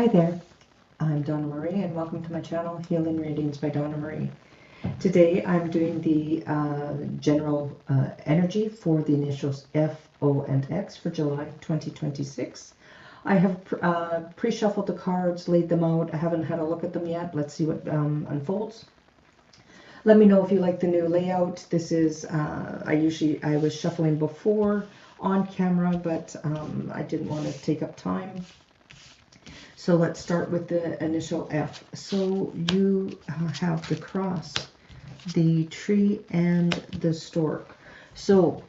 Hi there, I'm Donna Marie and welcome to my channel, Healing Readings by Donna Marie. Today I'm doing the general energy for the initials F, O, and X for July 2026. I have pre-shuffled the cards, laid them out. I haven't had a look at them yet. Let's see what unfolds. Let me know if you like the new layout. This is, I was shuffling before on camera, but I didn't want to take up time. So let's start with the initial F. So you have the cross, the tree, and the stork. So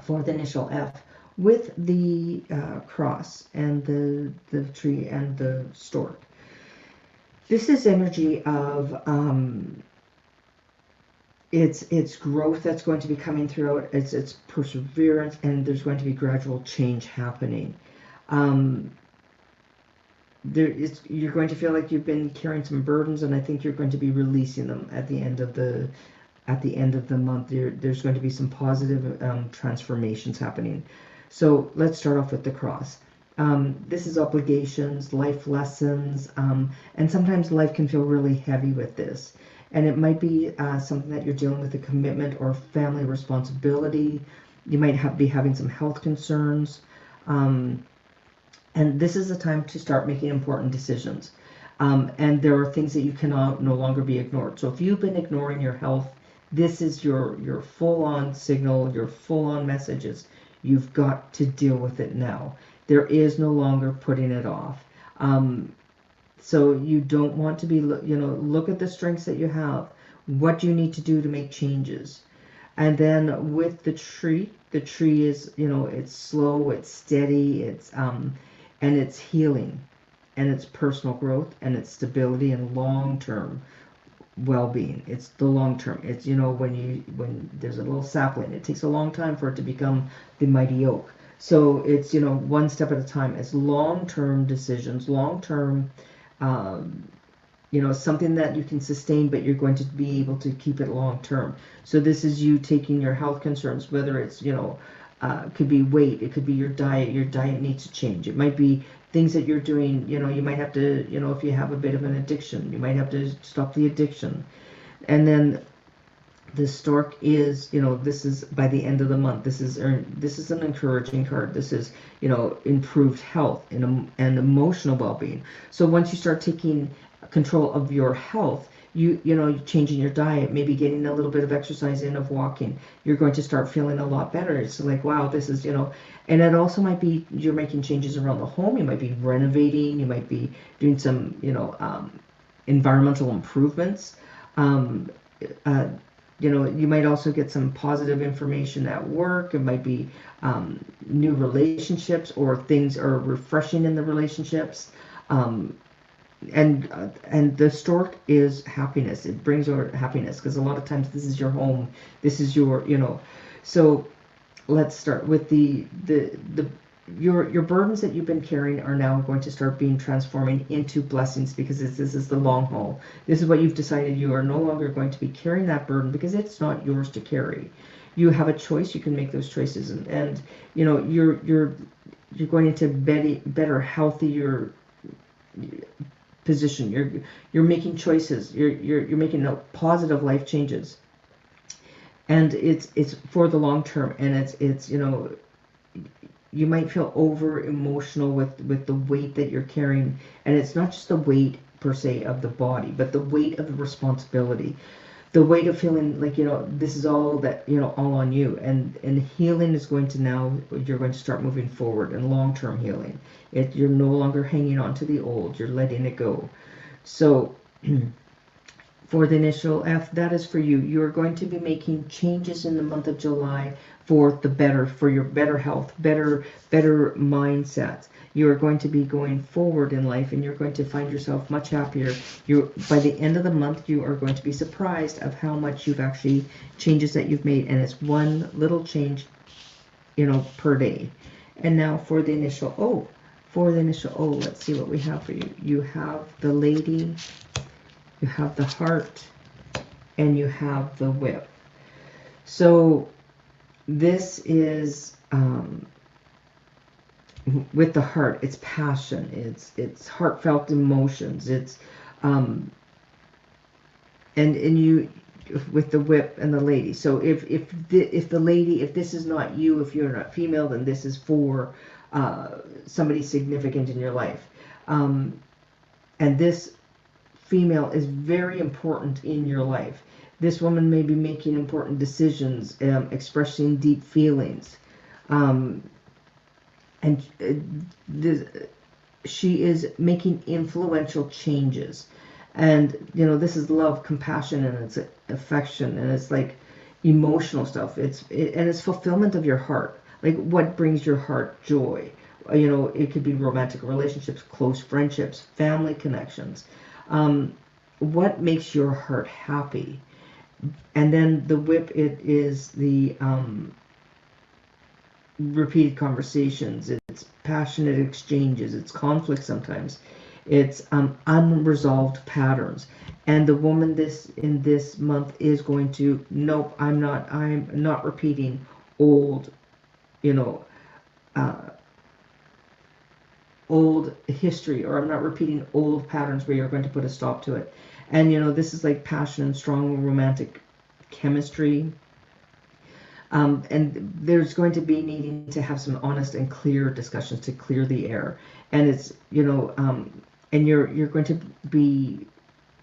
for the initial F, with the cross and the tree and the stork, this is energy of it's growth that's going to be coming throughout. It's perseverance, and there's going to be gradual change happening. You're going to feel like you've been carrying some burdens, and I think you're going to be releasing them at the end of the month. There's going to be some positive transformations happening. So let's start off with the cross. This is obligations, life lessons, and sometimes life can feel really heavy with this. And it might be something that you're dealing with, a commitment or family responsibility. You might be having some health concerns. And this is a time to start making important decisions. And there are things that you cannot no longer be ignored. So if you've been ignoring your health, this is your full-on signal, your full-on messages. You've got to deal with it now. There is no longer putting it off. So you don't want to be, look at the strengths that you have. What do you need to do to make changes? And then with the tree is, it's slow, it's steady, and it's healing, and it's personal growth, and it's stability and long-term well-being. It's the long-term. It's, when there's a little sapling, it takes a long time for it to become the mighty oak. So it's, one step at a time. It's long-term decisions, long-term, something that you can sustain, but you're going to be able to keep it long-term. So this is you taking your health concerns, whether it's, could be weight, it could be your diet. Your diet needs to change. It might be things that you're doing, you might have to, if you have a bit of an addiction, you might have to stop the addiction. And then the stork is, this is by the end of the month. This is an encouraging card. This is, improved health and emotional well-being. So once you start taking control of your health, you changing your diet, maybe getting a little bit of exercise in, of walking, you're going to start feeling a lot better. It's like, wow, this is, and it also might be you're making changes around the home. You might be renovating, you might be doing some, environmental improvements. You might also get some positive information at work. It might be new relationships, or things are refreshing in the relationships. And the stork is happiness. It brings over happiness, because a lot of times this is your home. This is your, So let's start with your burdens that you've been carrying are now going to start transforming into blessings, because this is the long haul. This is what you've decided. You are no longer going to be carrying that burden, because it's not yours to carry. You have a choice. You can make those choices, and you're going into better, healthier position. You're making choices. You're making positive life changes, and it's for the long term. And it's you might feel over emotional with the weight that you're carrying, and it's not just the weight per se of the body, but the weight of the responsibility, the weight of feeling like this is all that all on you. And healing is going to you're going to start moving forward in long-term healing. You're no longer hanging on to the old. You're letting it go. So for the initial F, that is for you. You're going to be making changes in the month of July for the better, for your better health, better mindset. You are going to be going forward in life, and you're going to find yourself much happier. By the end of the month, you are going to be surprised of how much changes that you've made, and it's one little change, per day. And now for the initial O. For the initial O, let's see what we have for you. You have the lady, you have the heart, and you have the whip. So this is with the heart, it's passion, it's heartfelt emotions, it's and you with the whip and the lady. So if the lady, if this is not you, if you're not female, then this is for somebody significant in your life. And this female is very important in your life. This woman may be making important decisions, expressing deep feelings, and she is making influential changes. And this is love, compassion, and it's affection, and it's like emotional stuff. And it's fulfillment of your heart, like what brings your heart joy. It could be romantic relationships, close friendships, family connections. What makes your heart happy? And then the whip, it is the repeated conversations, it's passionate exchanges, it's conflict sometimes, it's unresolved patterns. And the woman in this month is going to, nope, I'm not repeating old, old history, or I'm not repeating old patterns, where you're going to put a stop to it. And this is like passion and strong romantic chemistry. And there's going to be needing to have some honest and clear discussions to clear the air. And it's, and you're going to be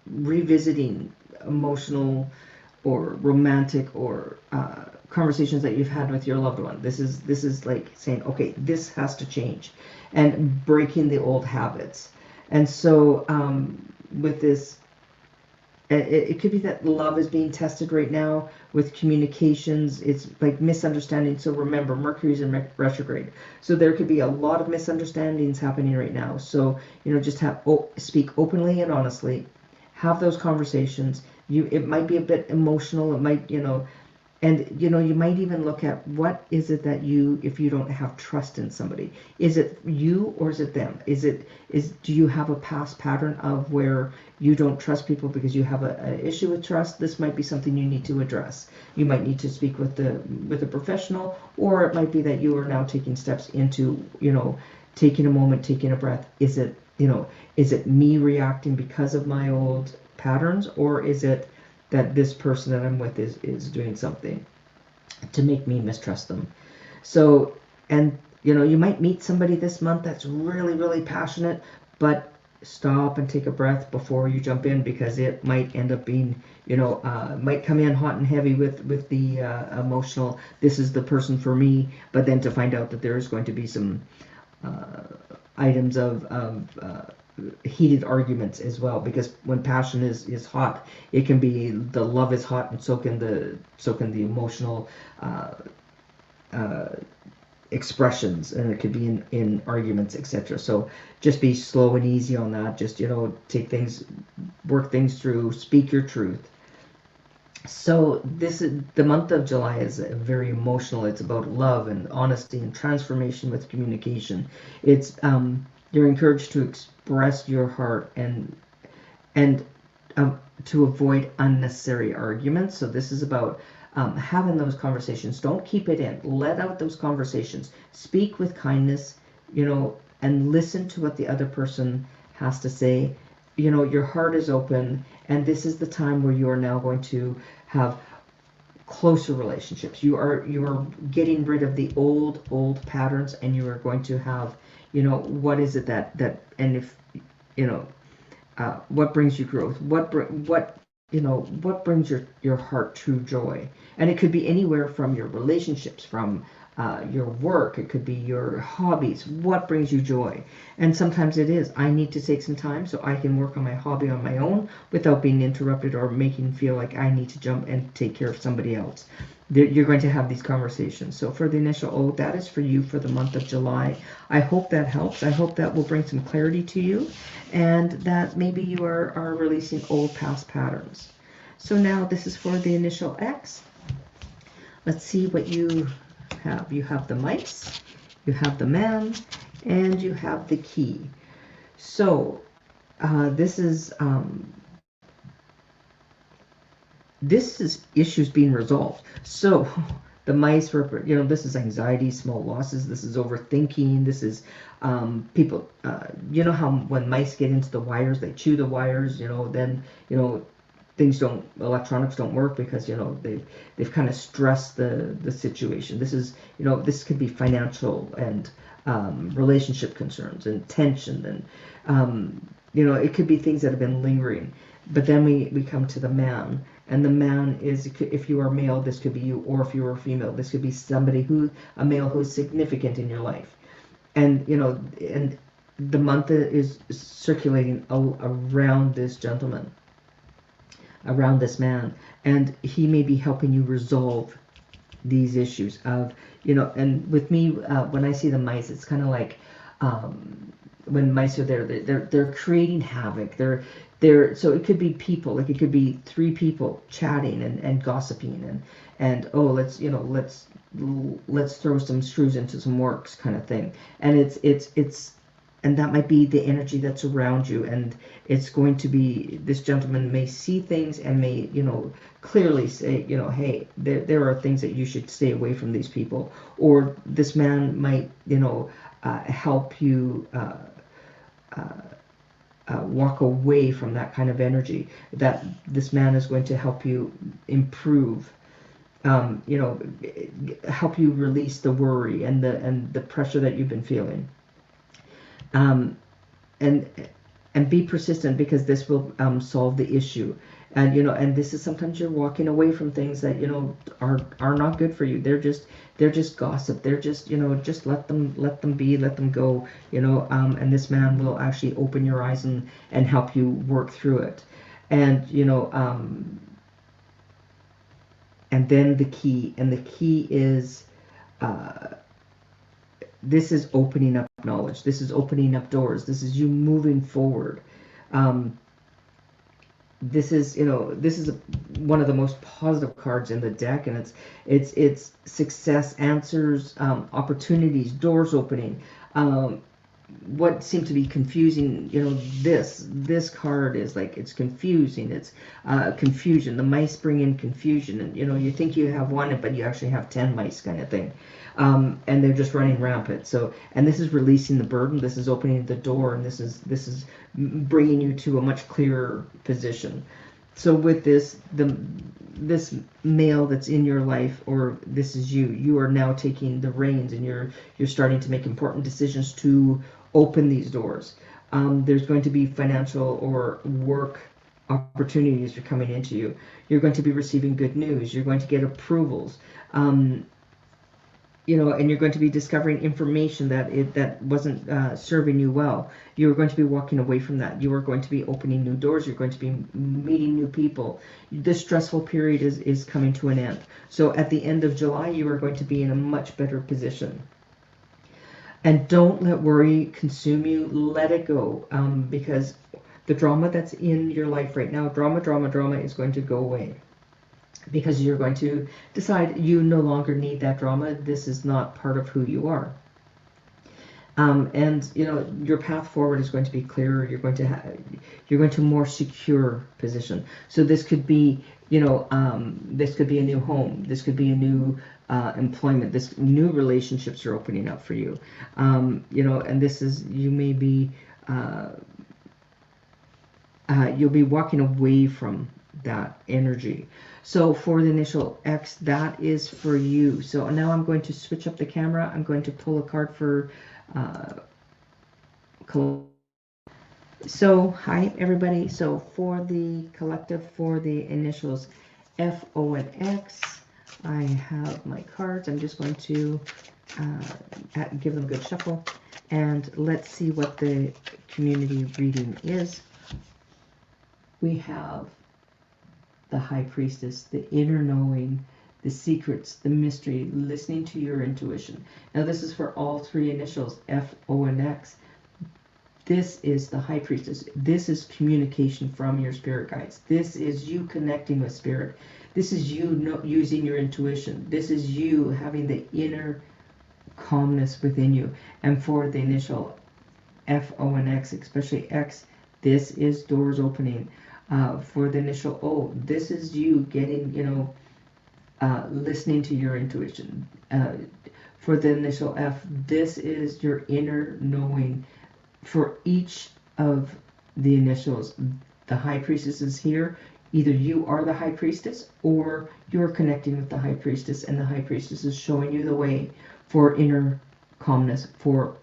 revisiting emotional or romantic or conversations that you've had with your loved one. This is like saying, okay, this has to change, and breaking the old habits. And so with this, it could be that love is being tested right now with communications. It's like misunderstanding. So remember, Mercury's in retrograde. So there could be a lot of misunderstandings happening right now. So, just speak openly and honestly. Have those conversations. It might be a bit emotional. It might, and you might even look at, what is it that if you don't have trust in somebody, is it you or is it them? Do you have a past pattern of where you don't trust people because you have an issue with trust? This might be something you need to address. You might need to speak with a professional, or it might be that you are now taking steps into, taking a moment, taking a breath. Is it me reacting because of my old patterns, or is it that this person that I'm with is doing something to make me mistrust them? So, and you might meet somebody this month that's really, really passionate, but stop and take a breath before you jump in, because it might end up being, might come in hot and heavy with the emotional, this is the person for me, but then to find out that there's going to be some items of heated arguments as well, because when passion is hot, it can be, the love is hot, and so can the emotional expressions, and it could be in arguments, etc. So just be slow and easy on that. Just work things through, speak your truth. So the month of July is very emotional. It's about love and honesty and transformation with communication. It's you're encouraged to express your heart and to avoid unnecessary arguments. So this is about having those conversations. Don't keep it in. Let out those conversations. Speak with kindness, and listen to what the other person has to say. Your heart is open, and this is the time where you are now going to have closer relationships. You are getting rid of the old patterns, and you are going to have, what is it that and if what brings you growth, what brings your heart true joy. And it could be anywhere from your relationships, from your work, it could be your hobbies. What brings you joy? And sometimes it is, I need to take some time so I can work on my hobby on my own without being interrupted or making feel like I need to jump and take care of somebody else. You're going to have these conversations. So for the initial O, that is for you for the month of July. I hope that helps. I hope that will bring some clarity to you, and that maybe you are releasing old past patterns. So now this is for the initial X. Let's see what you have. You have the mice, you have the man, and you have the key. So this is issues being resolved. So the mice, this is anxiety, small losses, this is overthinking, this is people, you know how when mice get into the wires, they chew the wires, then, electronics don't work because, they've kind of stressed the situation. This is, this could be financial and relationship concerns and tension, and, it could be things that have been lingering. But then we come to the man, and the man is, if you are male, this could be you, or if you are female, this could be a male who is significant in your life. And, and the month is circulating around this gentleman, around this man, and he may be helping you resolve these issues of, and with me, when I see the mice, it's kind of like, when mice are there, they're creating havoc. So it could be people, like it could be three people chatting and gossiping and oh, let's throw some screws into some works kind of thing. And it's and that might be the energy that's around you, and it's going to be, this gentleman may see things and may, clearly say, hey, there are things that you should stay away from these people. Or this man might, help you walk away from that kind of energy. That this man is going to help you improve, help you release the worry and the pressure that you've been feeling. And be persistent, because this will solve the issue. And and this is, sometimes you're walking away from things that are not good for you. They're just gossip. They're just just let them be, let them go. And this man will actually open your eyes and help you work through it. And and then the key is, this is opening up knowledge. This is opening up doors. This is you moving forward. This is one of the most positive cards in the deck, and it's success, answers, opportunities, doors opening. What seemed to be confusing, this card is like, it's confusing. It's confusion. The mice bring in confusion, and you think you have one, but you actually have 10 mice, kind of thing. And they're just running rampant. So, and this is releasing the burden. This is opening the door, and this is bringing you to a much clearer position. So with this male that's in your life, or this is you are now taking the reins, and you're starting to make important decisions to open these doors. There's going to be financial or work opportunities are coming into you. You're going to be receiving good news. You're going to get approvals. And you're going to be discovering information that wasn't serving you well. You're going to be walking away from that. You are going to be opening new doors. You're going to be meeting new people. This stressful period is coming to an end. So at the end of July, you are going to be in a much better position. And don't let worry consume you. Let it go, because the drama that's in your life right now, drama is going to go away. Because you're going to decide you no longer need that drama. This is not part of who you are. And your path forward is going to be clearer. You're going to more secure position. So this could be, this could be a new home. This could be a new employment. This new relationships are opening up for you. And this is, you may be, you'll be walking away from that energy. So for the initial X, that is for you. So now I'm going to switch up the camera. I'm going to pull a card for so hi everybody. So for the collective, for the initials F, O, and X, I have my cards. I'm just going to give them a good shuffle, and let's see what the community reading is. We have the High Priestess, the inner knowing, the secrets, the mystery, listening to your intuition. Now this is for all three initials, F, O, and X. This is the High Priestess. This is communication from your spirit guides. This is you connecting with spirit. This is you using your intuition. This is you having the inner calmness within you. And for the initial F, O, and X, especially X, this is doors opening. For the initial O, this is you getting, listening to your intuition. For the initial F, this is your inner knowing. For each of the initials, the High Priestess is here. Either you are the High Priestess or you're connecting with the High Priestess, and the High Priestess is showing you the way for inner calmness, for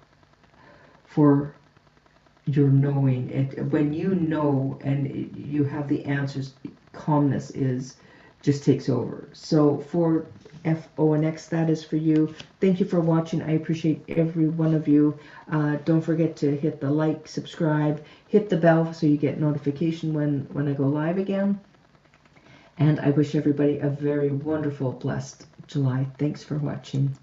your knowing. When you know and you have the answers, calmness just takes over. So for F, O, and X, that is for you. Thank you for watching. I appreciate every one of you. Don't forget to hit the like, subscribe, hit the bell so you get notification when I go live again. And I wish everybody a very wonderful, blessed July. Thanks for watching.